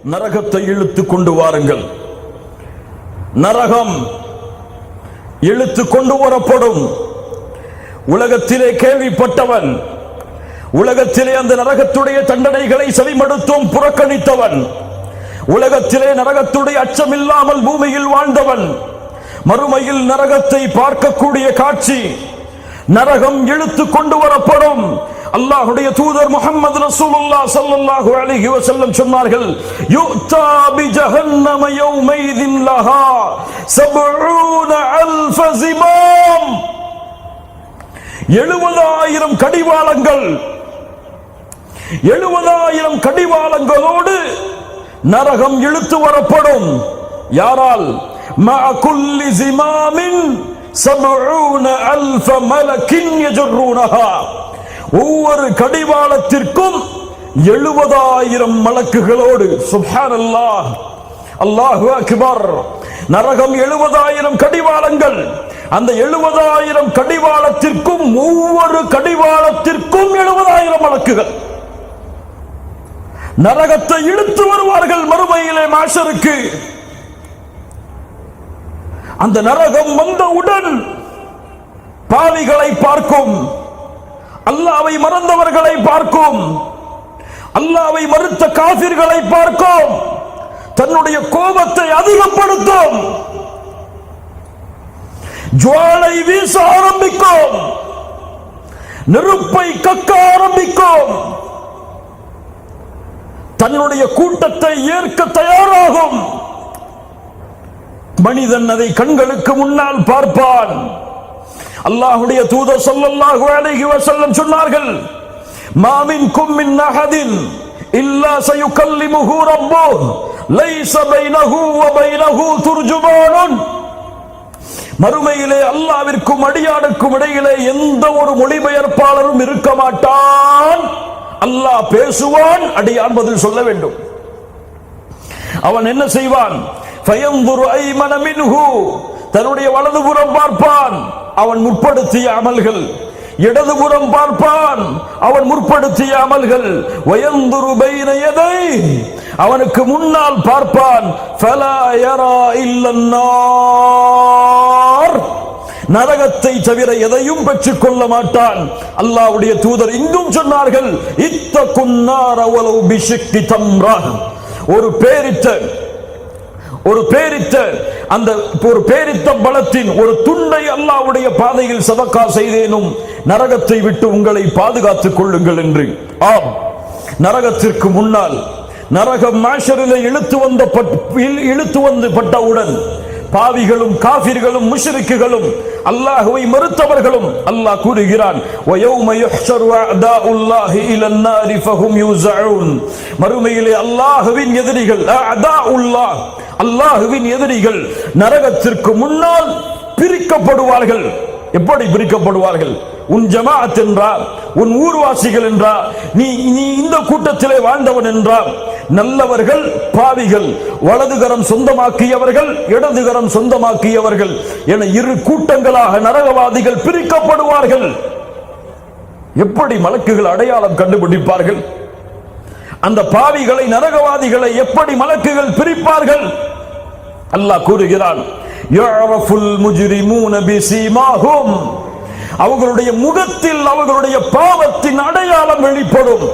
நரகத்தை இழுத்து கொண்டு வாருங்கள். நரகம் இழுத்து கொண்டு வரப்படும். உலகத்திலே கேள்விப்பட்டவன், உலகத்திலே அந்த நரகத்துடைய தண்டனைகளை செவிமடுத்தும் புறக்கணித்தவன், உலகத்திலே நரகத்துடைய அச்சமில்லாமல் பூமியில் வாழ்ந்தவன், மறுமையில் நரகத்தை பார்க்கக்கூடிய காட்சி, நரகம் இழுத்து கொண்டு வரப்படும். அல்லாஹ்வுடைய தூதர் முஹம்மது ரசூலுல்லாஹ் ஸல்லல்லாஹு அலைஹி வஸல்லம் சொன்னார்கள், யுத்தா பி ஜஹன்னம யௌமைதின் லஹா 70000 ஜிமாம். 70000 கடிவாளங்கள், 70000 கடிவாளங்களோடு நரகம் இழுத்து வரப்படும். யாரால்? மஅ குல்லி ஜிமாமின் 70000 மலக்கின் யஜ்ருனஹா. ஒவ்வொரு கடிவாளத்திற்கும் 70000 மலக்குகளோடு. சுப்ஹானல்லாஹ், அல்லாஹு அக்பர். நரகம் 70000 கடிவாளங்கள். அந்த 70000 கடிவாளத்திற்கும் ஒவ்வொரு கடிவாளத்திற்கும் 70000 மலக்குகள் நரகத்தை இழுத்து வருவார்கள் மறுமையிலே மாஷருக்கு. அந்த நரகம் வந்தவுடன் பாவிகளை பார்க்கும், அல்லாஹ்வை மறந்தவர்களை பார்க்கும், அல்லாஹ்வை மறுத்த காஃபிர்களை பார்க்கும், தன்னுடைய கோபத்தை அதிகப்படுத்தும், ஜுவாலை வீச ஆரம்பிக்கும், நெருப்பை கக்க ஆரம்பிக்கும், தன்னுடைய கூட்டத்தை ஏற்க தயாராகும். மனிதன் அதை கண்களுக்கு முன்னால் பார்ப்பான். அல்லாஹ்வுடைய தூதர் ஸல்லல்லாஹு அலைஹி வஸல்லம் சொன்னார்கள், மா மின்கும் மின் அஹதின் இல்லா சயுகல்லிமுஹு ரப்புஹு லைஸ பைனஹு வ பைனஹு துர்ஜுமானுன். மறுமையிலே அல்லாஹ்விற்கும் அடியானுக்கும் இடையிலே எந்த ஒரு மொழிபெயர்ப்பாளரும் இருக்க மாட்டான். அல்லாஹ் பேசுவான், அடியான் பதில் சொல்ல வேண்டும். அவன் என்ன செய்வான்? ஃபயன்துரு ஐமன மின்ஹு, தன்னுடைய வலதுபுறம் பார்ப்பான், அவன் முற்படுத்திய அமல்கள். இடதுபுறம் பார்ப்பான், அவன் முற்படுத்திய அமல்கள். வயந்துரு பைன யதை, அவனுக்கு முன்னால் பார்ப்பான். ஃபலா யரா இல்லன்னார், நரகத்தை தவிர எதையும் பெற்றுக் கொள்ள மாட்டான். அல்லாஹ்வுடைய தூதர் இங்கும் சொன்னார்கள், இத்தகுன்னார வலவு பிஷிக்கி தம்ரா. ஒரு பேரித்த பலத்தின் ஒரு துண்டை அல்லாஹ்வுடைய பாதையில் சதக்கா செய்தேனும் நரகத்தை விட்டு உங்களை பாதுகாத்துக் கொள்ளுங்கள் என்று. ஆம், நரகத்திற்கு முன்னால் நரகம் மாஷரிலே இழுத்து வந்து பட்டவுடன் பாவிகளும் காஃபிர்களும் முஷ்ரிக்குகளும் அல்லாஹ்வை மறுத்தவர்களும் அல்லாஹ் கூறுகிறான், வயௌம யுஹ்ஷரு அஅதாஉல்லாஹி இலன் நாரி ஃபஹும் யூஸஊன். மறுமையிலே அல்லாஹ்வின் எதிரிகள், அஅதாஉல்லாஹ், அல்லாஹ்வின் எதிரிகள் நரகத்திற்கு முன்னால் பிரிக்கப்படுவார்கள். எப்படி பிரிக்கப்படுவார்கள்? உன் ஜமாஅத் என்றார், உன் ஊர்வாசிகள் என்றார், நீ இந்த கூட்டத்திலே வாழ்ந்தவன் என்றார். நல்லவர்கள் பாவிகள், வலதுகரம் சொந்தமாக்கியவர்கள் இடதுகரம் சொந்தமாக்கியவர்கள் என இரு கூட்டங்களாக நரகவாதிகள் பிரிக்கப்படுவார்கள். எப்படி மலக்குகள் அடையாளம் கண்டுபிடிப்பார்கள்? அந்த பாவிகளை, நரகவாதிகளை எப்படி மலக்குகள் பிரிப்பார்கள்? அல்லாஹ் கூறுகிறான், யஅரஃபுல் முஜ்ரிமூன பிஸீமாஹும், அவர்களுடைய முகத்தில் அவர்களுடைய பாவத்தின் அடையாளம் வெளிப்படும்.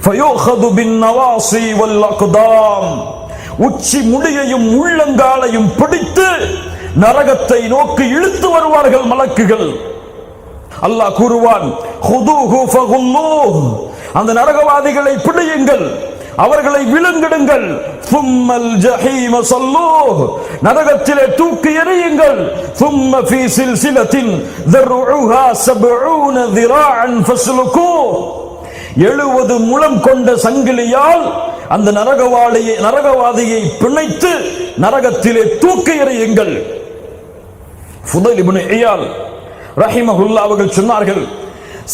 ஃபயூഖது பின்னவாசி வல் அக்தாம், உச்சி முடியையும் உள்ளங்காலையும் பிடித்து நரகத்தை நோக்கி இழுத்து வருவார்கள் மலக்குகள். அல்லாஹ் கூறுவான், ஹுதூஹு ஃபகுல்லூஹ், அந்த நரகவாதிகளை பிடியுங்கள், அவர்களை விழுங்கிடுங்கள். சும்மல் ஜஹீம ஸல்லூஹ், நரகத்திலே தூக்கி எறியுங்கள். சும்ம ஃபீ சில்சிலத்தின் ذرعها 70 ذراعا فاسلكوه, 70 முழம் கொண்ட சங்கிலியால் அந்த நரகவாதியை பிணைத்து நரகத்திலே தூக்கி எறியுங்கள். ஃபுதைல் இப்னு இயால் ரஹிமஹுல்லாஹ் அவர்கள் சொன்னார்கள்,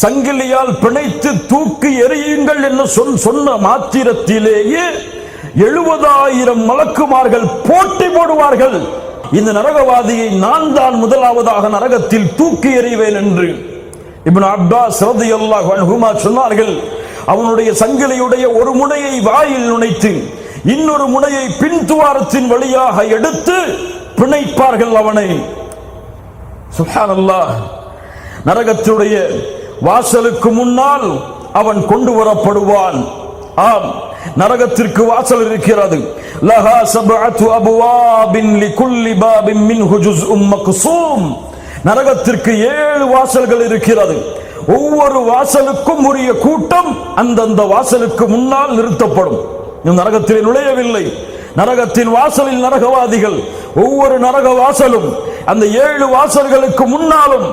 சங்கிலியால் பிணைத்து தூக்கி எறியுங்கள் என்று சொன்ன மாத்திரத்திலேயே 70000 மலக்குமார்கள் போட்டி போடுவார்கள், இந்த நரகவாதியை நான் தான் முதலாவதாக நரகத்தில் தூக்கி எறிவேன் என்று. இப்னு அப்பாஸ் ரலியல்லாஹு அன்ஹுமா சொன்னார்கள், அவனுடைய சங்கிலியுடைய ஒரு முனையை வாயில் நுழைத்து இன்னொரு முனையை பின்துவாரத்தின் வழியாக எடுத்து பிணைப்பார்கள் அவனை. சுப்ஹானல்லாஹ். நரகத்துடைய வாசலுக்கு முன்னால் அவன் கொண்டு வரப்படுவான். ஆம், நரகத்திற்கு வாசல் இருக்கிறது. லஹா சபஅத்து அபுவாபின் லிகுல்லி பாபின் மின்ஹு ஜுஸ்உம் மக்ஸூம். நரகத்திற்கு 7 வாசல்கள் இருக்கிறது. ஒவ்வொரு வாசலுக்கும் உரிய கூட்டம் அந்தந்த வாசலுக்கு முன்னால் நிறுத்தப்படும். நரகத்திலே நுழையவில்லை. நரகத்தின் வாசலில் நரகவாதிகள். ஒவ்வொரு நரக வாசலும் அந்த 7 வாசல்களுக்கு முன்னாலும்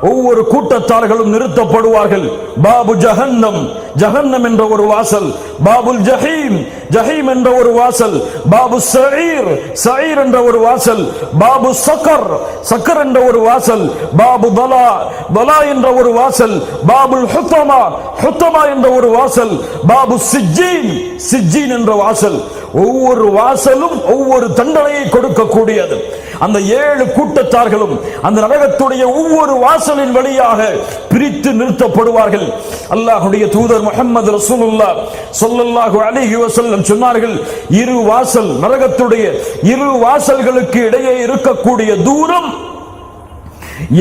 ஒவ்வொரு கூட்டத்தார்களும் நிறுத்தப்படுவார்கள். பாபு ஜஹன்னம், ஜஹன்னம் என்ற ஒரு வாசல். பாபுல் ஜஹீம், ஜஹீம் என்ற ஒரு வாசல். பாபு சஈர், சஈர் என்ற ஒரு வாசல். பாபு சக்கர், சக்கர் என்ற ஒரு வாசல். பாபு பலா, பலா என்ற ஒரு வாசல். பாபுல் ஹுத்தமா, ஹுத்தமா என்ற ஒரு வாசல். பாபு சிஜ்ஜீன், சிஜ்ஜீன் என்ற வாசல். ஒவ்வொரு வாசலும் ஒவ்வொரு தண்டனையை கொடுக்கக்கூடியது. அந்த 7 கூட்டத்தார்களும் அந்த நரகத்துடைய ஒவ்வொரு வாசலின் வழியாக பிரித்து நிறுத்தப்படுவார்கள். அல்லாஹ்வுடைய தூதர் முஹம்மது ரசூலுல்லாஹ் ஸல்லல்லாஹு அலைஹி வஸல்லம் சொன்னார்கள், 2 வாசல், நரகத்துடைய 2 வாசல்களுக்கு இடையே இருக்கக்கூடிய தூரம்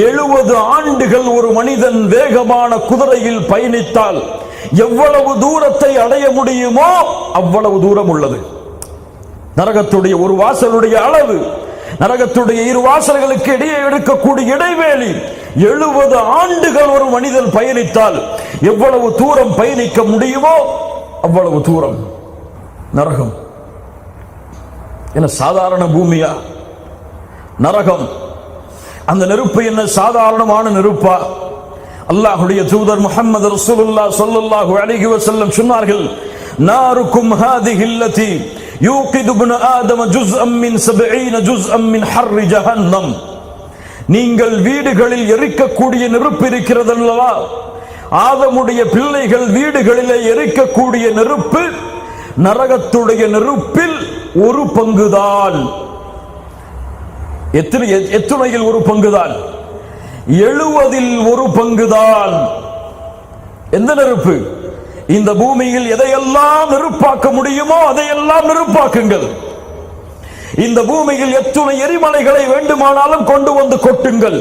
70 ஆண்டுகள் ஒரு மனிதன் வேகமான குதிரையில் பயணித்தால் எவ்வளவு தூரத்தை அடைய முடியுமோ அவ்வளவு தூரம் உள்ளது. நரகத்துடைய ஒரு வாசலுடைய அளவு, நரகத்துடைய 2 வாசல்களுக்கு இடையே எடுக்கக்கூடிய இடைவேளை 70 ஆண்டுகள் ஒரு மனிதன் பயணித்தால் எவ்வளவு தூரம் பயணிக்க முடியுமோ அவ்வளவு தூரம். நரகம் என்ன சாதாரண பூமியா? நரகம், அந்த நெருப்பு என்ன சாதாரணமான நெருப்பா? அல்லாஹ்வுடைய தூதர் முஹம்மது ரசூலுல்லாஹ் ஸல்லல்லாஹு அலைஹி வஸல்லம் சொன்னார்கள், நாருக்கும் ஹாதிஹி அல்லதி யூகிது இப்னு ஆதம ஜுஸ்அம் மின் 70 ஜுஸ்அம் மின் ஹர்ரி ஜஹன்னம். நீங்கள் வீடுகளில் எரிக்கக்கூடிய நெருப்பு இருக்கிறது அல்லவா, ஆதமுடைய பிள்ளைகள் வீடுகளிலே எரிக்கக்கூடிய நெருப்பு நரகத்துடைய நெருப்பில் 1 பங்குதான். எத்துணையில் 1 பங்குதான்? 70இல் 1 பங்குதான். எந்த நெருப்பு? இந்த பூமியில் எதையெல்லாம் நெருப்பாக்க முடியுமோ அதையெல்லாம் நெருப்பாக்குங்கள். இந்த பூமியில் எத்துணை எரிமலைகளை வேண்டுமானாலும் கொண்டு வந்து கொட்டுங்கள்.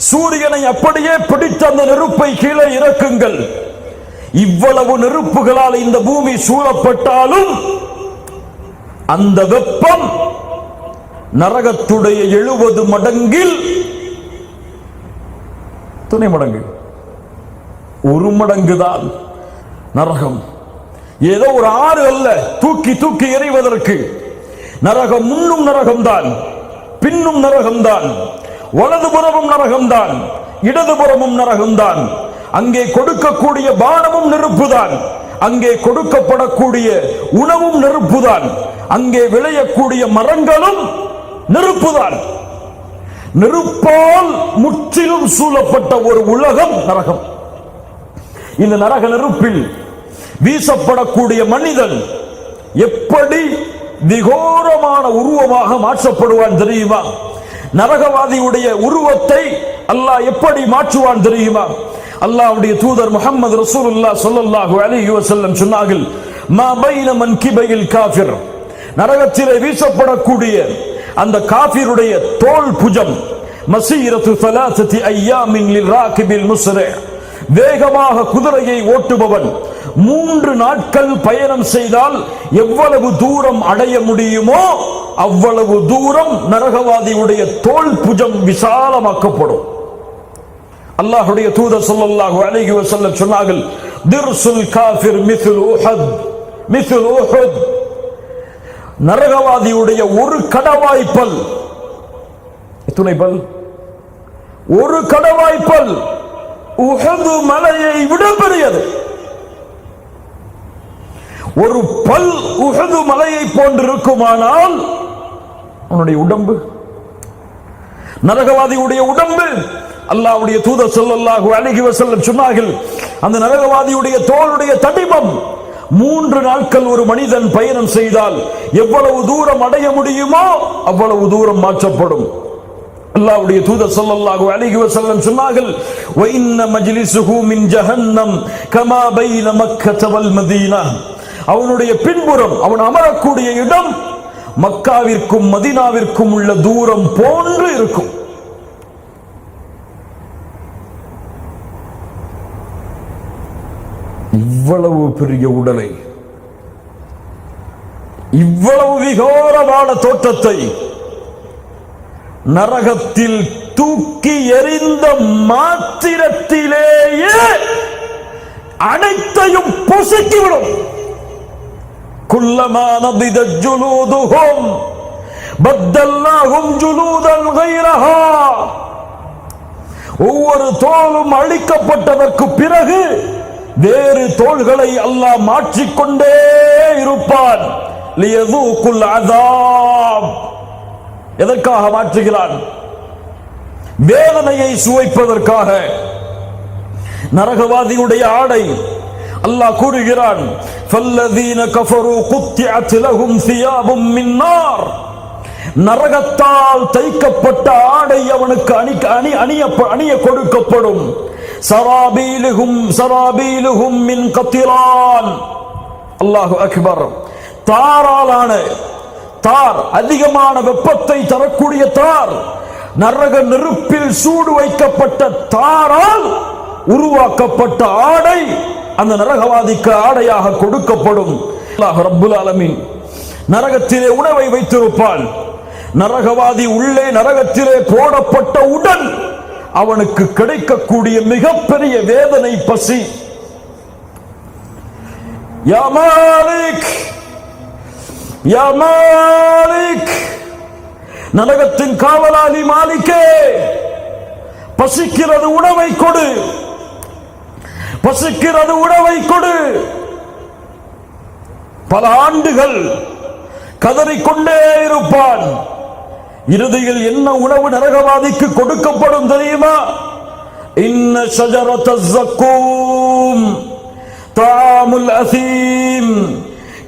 சூரியனை அப்படியே பிடித்த அந்த நெருப்பை கீழே இறக்குங்கள். இவ்வளவு நெருப்புகளால் இந்த பூமி சூழப்பட்டாலும் அந்த வெப்பம் நரகத்துடைய 70 மடங்கில் துணை மடங்கு, 1 மடங்குதான் நரகம். ஏதோ ஒரு ஆறு அல்ல தூக்கி தூக்கி எறிவதற்கு. நரகம் முன்னும் நரகம்தான், பின்னும் நரகம்தான், வலதுபுறமும் நரகம்தான், இடதுபுறமும் நரகம்தான். அங்கே கொடுக்கக்கூடிய பானமும் நெருப்புதான், அங்கே கொடுக்கப்படக்கூடிய உணவும் நெருப்புதான், அங்கே விளையக்கூடிய மரங்களும் நெருப்புதான். நெருப்பால் முற்றிலும் சூழப்பட்ட ஒரு உலகம் நரகம். இந்த நரக நெருப்பில் வீசப்படக்கூடிய மனிதன் எப்படி விகோரமான உருவமாக மாற்றப்படுவான் தெரியுமா? நரகவாதியுடைய உருவத்தை அல்லாஹ் எப்படி மாற்றுவான் தெரியுமா? அல்லாஹ்வுடைய தூதர் முஹம்மது ரசூலுல்லாஹ் ஸல்லல்லாஹு அலைஹி வஸல்லம் சொன்னார்கள், மா பைன மன்கிபைல் காஃபிர், நரகத்திலே வீசப்படக்கூடிய அந்த காஃபிருடைய தோல் புஜம், மஸீரத்து 3 அய்யாமின் லிராகிபில் முஸ்ரி, வேகமாக குதிரையை ஓட்டுபவன் 3 நாட்கள் பயணம் செய்தால் எவ்வளவு தூரம் அடைய முடியுமோ அவ்வளவு தூரம் நரகவாதியுடைய தோல் புஜம் விசாலமாக்கப்படும். அல்லாஹ்வுடைய தூதர் ஸல்லல்லாஹு அலைஹி வஸல்லம் சொன்னார்கள், திர்சுல் காஃபிர் மிஸ்ல் உஹத், மிஸ்ல் உஹத், நரகவாதியுடைய 1 கடவாய்ப்பல், எத்தனை பல்? 1 கடவாய்ப்பல் உஹது மலையை விட பெரியது. 1 பல் உஹது மலையை போன்றிருக்குமானால் அவனுடைய உடம்பு, நரகவாதியுடைய உடம்பு, அல்லாஹ்வுடைய தூதர் ஸல்லல்லாஹு அலைஹி வஸல்லம் சொன்னார்கள், அந்த நரகவாதியுடைய தோளுடைய தடிமம் 3 நாட்கள் ஒரு மனிதன் பயணம் செய்தால் எவ்வளவு தூரம் அடைய முடியுமோ அவ்வளவு தூரம் மாற்றப்படும். அல்லாஹ்வுடைய தூதர் ஸல்லல்லாஹு அலைஹி வஸல்லம் சொன்னார்கள், வ இன்ன மஜ்லிஸுஹு மின் ஜஹன்னம் கமா பைன மக்கத வல் மதீனா. அவனுடைய பின்புறம் அவன் அமரக்கூடிய இடம் மக்காவிற்கும் மதீனாவிற்கும் உள்ள தூரம் போன்று இருக்கும். இவ்வளவு பெரிய உடலை, இவ்வளவு விகாரமான தோற்றத்தை நரகத்தில் தூக்கி எறிந்த மாத்திரத்திலேயே அனைத்தையும் பொசுக்கிவிடும். குல்லமா நபிதத் ஜுலூதுஹும் பத்தல்னாஹும் ஜுலூதன் கைரஹா. ஒவ்வொரு தோலும் அழிக்கப்பட்டதற்கு பிறகு வேறு தோள்களை அல்லாஹ் மாற்றிக்கொண்டே இருப்பான். லியதூகுல் அஸாப். எதற்காக மாற்றுகிறான்? வேதனையை சுவைப்பதற்காக. நரகவாதியுடைய ஆடை அல்லாஹ் கூறுகிறான், ஃபல்லதீன கஃபரு குத்திஅத் லஹும் சியாபும் மின் நார். நரகத்தால் தைக்கப்பட்ட ஆடை அவனுக்கு அணிய கொடுக்கப்படும். சராபீலுஹும் மின் கத்திரான். அல்லாஹு அக்பர். தாராலான தார், அதிகமான வெப்பத்தை தரக்கூடிய தார், நரக நெருப்பில் சூடு வைக்கப்பட்ட தாரால் உருவாக்கப்பட்ட ஆடை அந்த நரகவாதிக்கு ஆடையாக கொடுக்கப்படும். அல்லாஹ் ரப்புல் ஆலமீன் நரகத்திலே உணவை வைத்திருப்பான். நரகவாதி உள்ளே நரகத்திலே போடப்பட்ட உடன் அவனுக்கு கிடைக்கக்கூடிய மிகப்பெரிய வேதனை, பசி. யா மாலிக், யா மாலிக், நரகத்தின் காவலாளி மாலிக்கே, பசிக்கிறது, உணவை கொடு, பசிக்கிறது, உணவை கொடு. பல ஆண்டுகள் கதறிக்கொண்டே இருப்பான். இறுதியில் என்ன உணவு நரகவாதிக்கு கொடுக்கப்படும் தெரியுமா? இன்ன ஷஜரத்தஸ் ஸக்கூம் தஆமுல் அஸீம்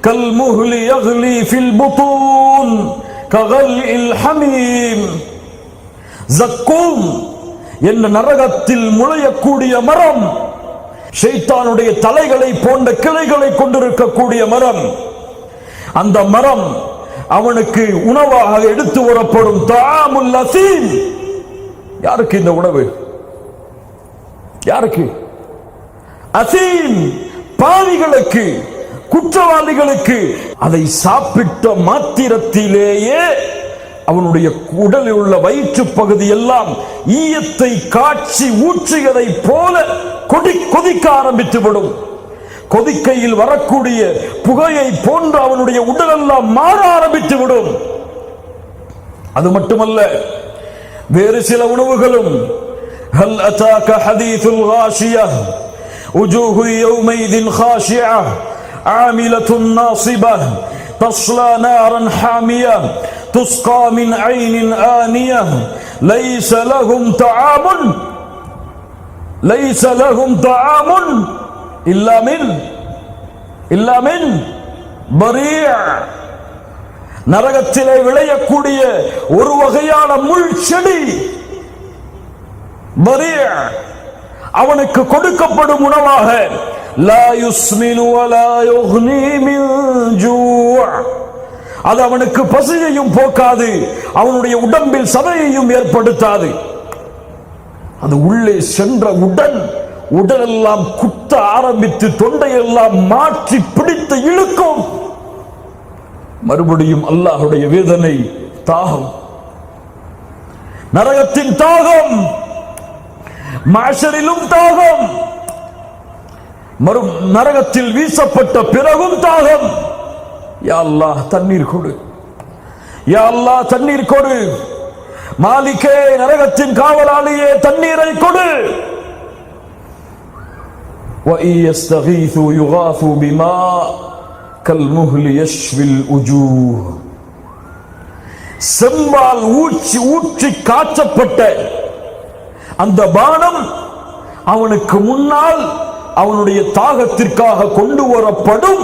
கல்முஹ்லி யக்லி ஃபில் புத்தூன் ககல்இல் ஹமீம். ஸக்கூம் என்ற நரகத்தில் முளையக்கூடிய மரம், ஷைத்தானுடைய தலைகளை போன்ற கிளைகளை கொண்டிருக்கக்கூடிய மரம். அந்த மரம் அவனுக்கு உணவாக எடுத்து வரப்படும். தஆமுல் அஸீம். யாருக்கு இந்த உணவு? யாருக்கு? அஸீம், பாவிகளுக்கு, குற்றவாளிகளுக்கு. அதை சாப்பிட்ட மாத்திரத்திலேயே அவனுடைய உடலில் உள்ள வயிற்று பகுதி எல்லாம் ஈயத்தை காட்சி ஊற்றியதை போல கொதிக்க ஆரம்பித்து விடும். கொதிக்கையில் வரக்கூடிய புகையை போன்று அவனுடைய உடலெல்லாம் மாற ஆரம்பித்து விடும். அது மட்டுமல்ல, வேறு சில உணவுகளும். ஹல் அதாக ஹதீதுல் காஷியஹ் உஜூஹு யௌமைதின் காஷியஹ் ஆமிலத்துன் நாஸிபஹ் தஸ்லா நாரன் ஹாமியஹ் துஸ்கா மின் ஐனின் ஆனியஹ் லைஸ லஹும் தஆமுன் இல்லா மின் பரீஅ. நரகத்திலே விளையக்கூடிய ஒரு வகையான முள் செடி பரீஅ அவனுக்கு கொடுக்கப்படும் உணவாக. லா யுஸ்மினு வலா யுக்னி மின் ஜூஅ. அது அவனுக்கு பசியையும் போக்காது, அவனுடைய உடம்பில் சதையையும் ஏற்படுத்தாது. அது உள்ளே சென்றவுடன் உடலெல்லாம் குத்த ஆரம்பித்து தொண்டையெல்லாம் மாற்றி பிடித்து இழுக்கும். மறுபடியும் அல்லாஹ்வுடைய வேதனை, தாகம், நரகத்தின் தாகம், மஹ்ஷரிலும் தாகம், நரகத்தில் வீசப்பட்ட பிறகும் தாகம். யா அல்லாஹ் தண்ணீர் கொடு, யா அல்லாஹ் தண்ணீர் கொடு. மாலிகே, நரகத்தின் காவலாளியே, தண்ணீரை கொடு. وَإِنْ يَسْتَغِيثُوا يُغَاثُوا بِمَاءٍ كَالْمُهْلِ يَشْوِي الْوُجُوهَ. செம்பால் ஊற்றி காய்ச்சப்பட்ட அந்த பானம் அவனுக்கு முன்னால் அவனுடைய தாகத்திற்காக கொண்டு வரப்படும்.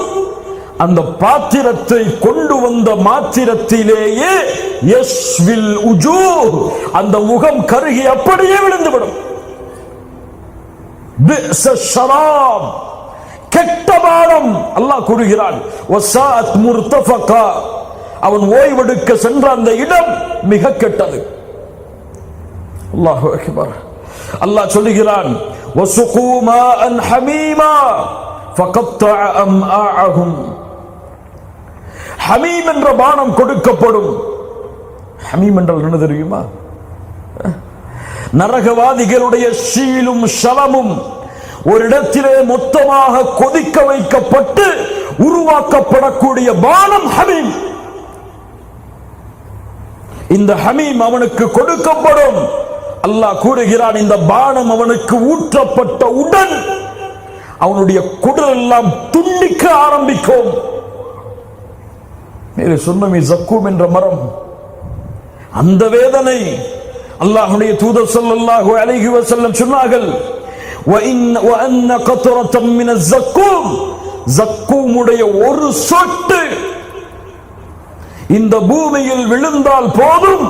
அந்த பாத்திரத்தை கொண்டு வந்த மாத்திரத்திலேயே யஸ்வில் உஜூஹ், அந்த முகம் கருகி அப்படியே விழுந்துவிடும். பிஸ ஷராப், கெட்ட பானம். அல்லாஹ் கூறுகிறான், வஸாஅத் முர்தஃபகா, அவன் ஓய்வெடுக்க சென்ற அந்த இடம் மிக கெட்டது. அல்லாஹு அக்பர். அல்லாஹ் சொல்லுகிறான், வஸுகு மாஅன் ஹமீமா ஃபகத்தஅ அம்ஆஅஹும். ஹமீம் என்ற பானம் கொடுக்கப்படும். ஹமீம் என்றால் என்ன தெரியுமா? நரகவாதிகளுடைய ஷீலும் ஷலமும் ஒரு இடத்திலே மொத்தமாக கொதிக்க வைக்கப்பட்டு உருவாக்கப்படக்கூடிய பானம் ஹமீம். இந்த ஹமீம் அவனுக்கு கொடுக்கப்படும். அல்லாஹ் கூறுகிறான், இந்த பானம் அவனுக்கு ஊற்றப்பட்டவுடன் அவனுடைய குடல் எல்லாம் துண்டிக்க ஆரம்பிக்கும். மேலே சொன்னமே ஜக்கூம் என்ற மரம், அந்த வேதனை. அல்லாஹ்வுடைய தூதர் ஸல்லல்லாஹு அலைஹி வஸல்லம் சொன்னார்கள், வ அன்ன கத்ரத்தம் மின ஸக்கூம், ஜக்கூமுடைய ஒரு சொட்டு இந்த பூமியில் விழுந்தால் போதும்,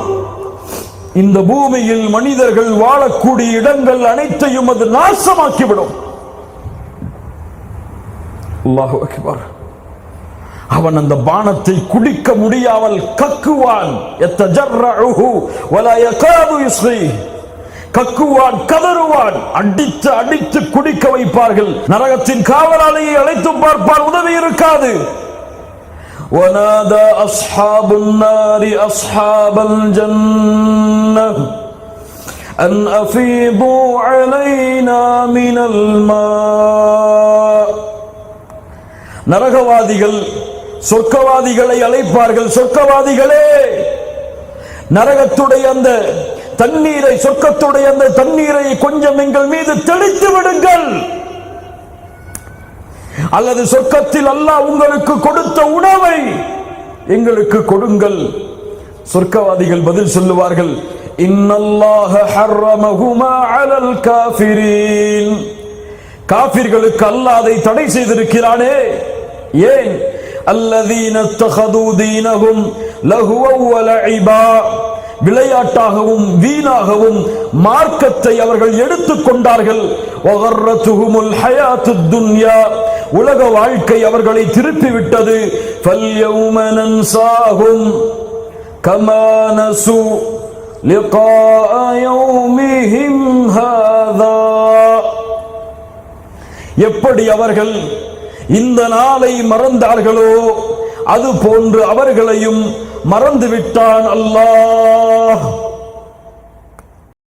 இந்த பூமியில் மனிதர்கள் வாழக்கூடிய இடங்கள் அனைத்தையும் அது நாசமாக்கிவிடும். அல்லாஹு அக்பர். அவன் அந்த பானத்தை குடிக்க முடியாமல் கக்குவான். யத்தஜர்ரஉஹு வலா யகாது யுஸ்ரி, கக்குவான், கதறுவான். அடித்து அடித்து குடிக்க வைப்பார்கள். நரகத்தின் காவலாளியை அழைத்து பார்ப்பான், உதவி இருக்காது. وَنَادَى أَصْحَابُ النَّارِ أَصْحَابَ الْجَنَّةِ أَنْ أَفِيضُوا عَلَيْنَا مِنَ الْمَاءِ. நரகவாதிகள் சொர்க்கவாதிகளை அழைப்பார்கள், சொர்க்கவாதிகளே, நரகத்துடைய அந்த தண்ணீரை, சொர்க்கத்துடைய அந்த தண்ணீரை கொஞ்சம் எங்கள் மீது தெளித்து விடுங்கள், அல்லது சொர்க்கத்தில் அல்லாஹ் உங்களுக்கு கொடுத்த உணவை எங்களுக்கு கொடுங்கள். சொர்க்கவாதிகள் பதில் சொல்லுவார்கள், இன்னல்லாஹ ஹர்ரமஹுமா அலல் காஃபிரீன், காஃபிர்களுக்கு அல்லாஹ் அதை தடை செய்திருக்கிறானே. ஏன்? அல்லதீன தஹது தீனஹும் லஹுவ வ லஇபா, விளையாட்டாகவும் வீணாகவும் மார்க்கத்தை அவர்கள் எடுத்துக் கொண்டார்கள். வகர்ரத்துஹுமுல் ஹயாத்துத் துன்யா, உலக வாழ்க்கை அவர்களை திருப்பிவிட்டது. ஃபல்யௌம நன்சாஹும் கமா நஸு லிகாஅ யௌமிஹிம் ஹாதா, எப்படி அவர்கள் இந்த நாளை மறந்தார்களோ அது போன்று அவர்களையும் மறந்துவிட்டான் அல்லாஹ்.